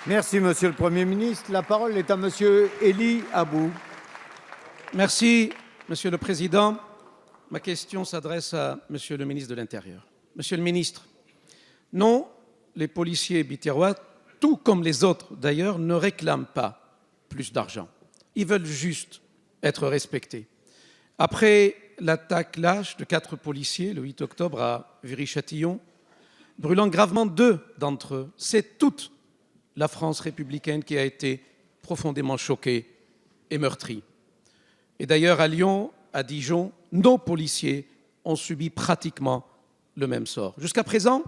Merci, Monsieur le Premier ministre. La parole est à Monsieur Elie Abou. Merci, Monsieur le Président. Ma question s'adresse à Monsieur le ministre de l'Intérieur. Monsieur le ministre, non, les policiers biterrois, tout comme les autres d'ailleurs, ne réclament pas plus d'argent. Ils veulent juste être respectés. Après l'attaque lâche de 4 policiers le 8 octobre à Viry-Châtillon, brûlant gravement 2 d'entre eux, c'est toute la France républicaine qui a été profondément choquée et meurtrie. Et d'ailleurs, à Lyon, à Dijon, nos policiers ont subi pratiquement le même sort. Jusqu'à présent,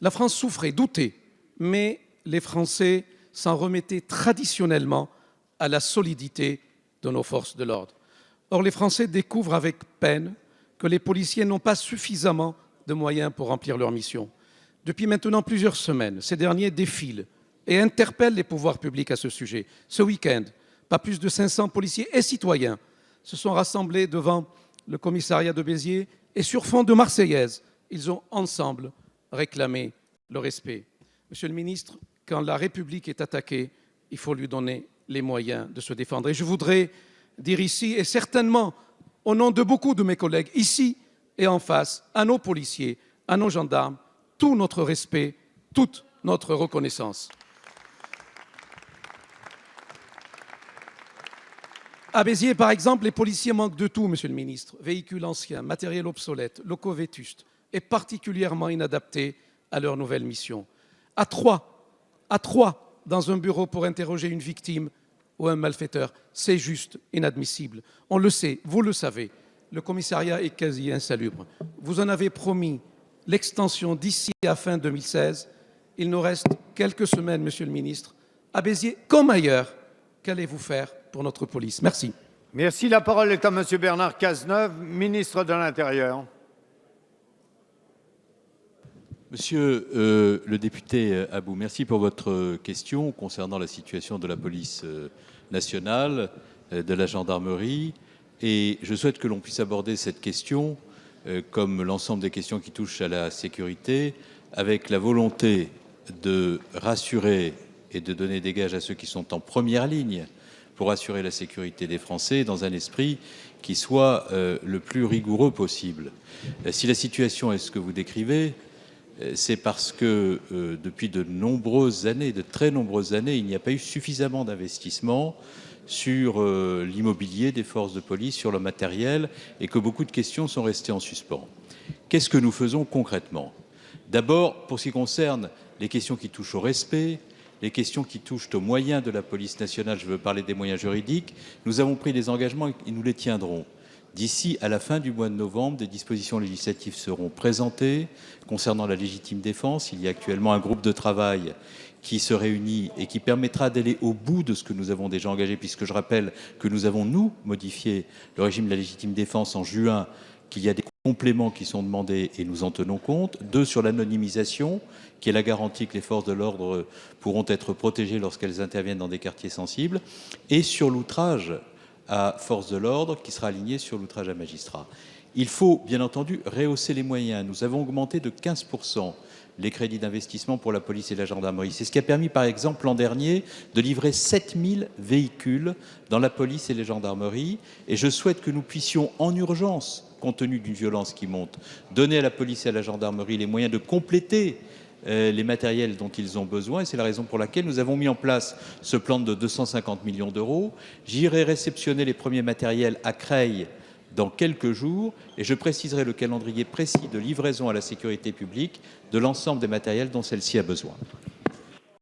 la France souffrait, doutait, mais les Français s'en remettaient traditionnellement à la solidité de nos forces de l'ordre. Or, les Français découvrent avec peine que les policiers n'ont pas suffisamment de moyens pour remplir leur mission. Depuis maintenant plusieurs semaines, ces derniers défilent et interpellent les pouvoirs publics à ce sujet. Ce week-end, pas plus de 500 policiers et citoyens se sont rassemblés devant le commissariat de Béziers et sur fond de Marseillaise, ils ont ensemble réclamé le respect. Monsieur le ministre, quand la République est attaquée, il faut lui donner les moyens de se défendre. Et je voudrais dire ici, et certainement au nom de beaucoup de mes collègues, ici et en face, à nos policiers, à nos gendarmes, tout notre respect, toute notre reconnaissance. À Béziers, par exemple, les policiers manquent de tout, Monsieur le ministre. Véhicules anciens, matériel obsolète, locaux vétustes et particulièrement inadaptés à leur nouvelle mission. À trois, dans un bureau pour interroger une victime ou un malfaiteur, c'est juste inadmissible. On le sait, vous le savez, le commissariat est quasi insalubre. Vous en avez promis l'extension d'ici à fin 2016. Il nous reste quelques semaines, Monsieur le ministre. À Béziers, comme ailleurs, qu'allez-vous faire pour notre police? Merci. Merci. La parole est à Monsieur Bernard Cazeneuve, ministre de l'Intérieur. Monsieur le député Abou, merci pour votre question concernant la situation de la police nationale, de la gendarmerie. Et je souhaite que l'on puisse aborder cette question, comme l'ensemble des questions qui touchent à la sécurité, avec la volonté de rassurer et de donner des gages à ceux qui sont en première ligne pour assurer la sécurité des Français dans un esprit qui soit le plus rigoureux possible. Si la situation est ce que vous décrivez, c'est parce que depuis de nombreuses années, de très nombreuses années, il n'y a pas eu suffisamment d'investissement sur l'immobilier des forces de police, sur le matériel, et que beaucoup de questions sont restées en suspens. Qu'est-ce que nous faisons concrètement? D'abord, pour ce qui concerne les questions qui touchent au respect, les questions qui touchent aux moyens de la police nationale, je veux parler des moyens juridiques, nous avons pris des engagements et nous les tiendrons. D'ici à la fin du mois de novembre, des dispositions législatives seront présentées concernant la légitime défense. Il y a actuellement un groupe de travail qui se réunit et qui permettra d'aller au bout de ce que nous avons déjà engagé, puisque je rappelle que nous avons, nous, modifié le régime de la légitime défense en juin, qu'il y a des compléments qui sont demandés et nous en tenons compte. 2, sur l'anonymisation, qui est la garantie que les forces de l'ordre pourront être protégées lorsqu'elles interviennent dans des quartiers sensibles. Et sur l'outrage à force de l'ordre, qui sera aligné sur l'outrage à magistrat. Il faut, bien entendu, rehausser les moyens. Nous avons augmenté de 15% les crédits d'investissement pour la police et la gendarmerie. C'est ce qui a permis, par exemple, l'an dernier, de livrer 7000 véhicules dans la police et les gendarmeries. Et je souhaite que nous puissions, en urgence, compte tenu d'une violence qui monte, donner à la police et à la gendarmerie les moyens de compléter les matériels dont ils ont besoin. Et c'est la raison pour laquelle nous avons mis en place ce plan de 250 millions d'euros. J'irai réceptionner les premiers matériels à Creil dans quelques jours et je préciserai le calendrier précis de livraison à la sécurité publique de l'ensemble des matériels dont celle-ci a besoin.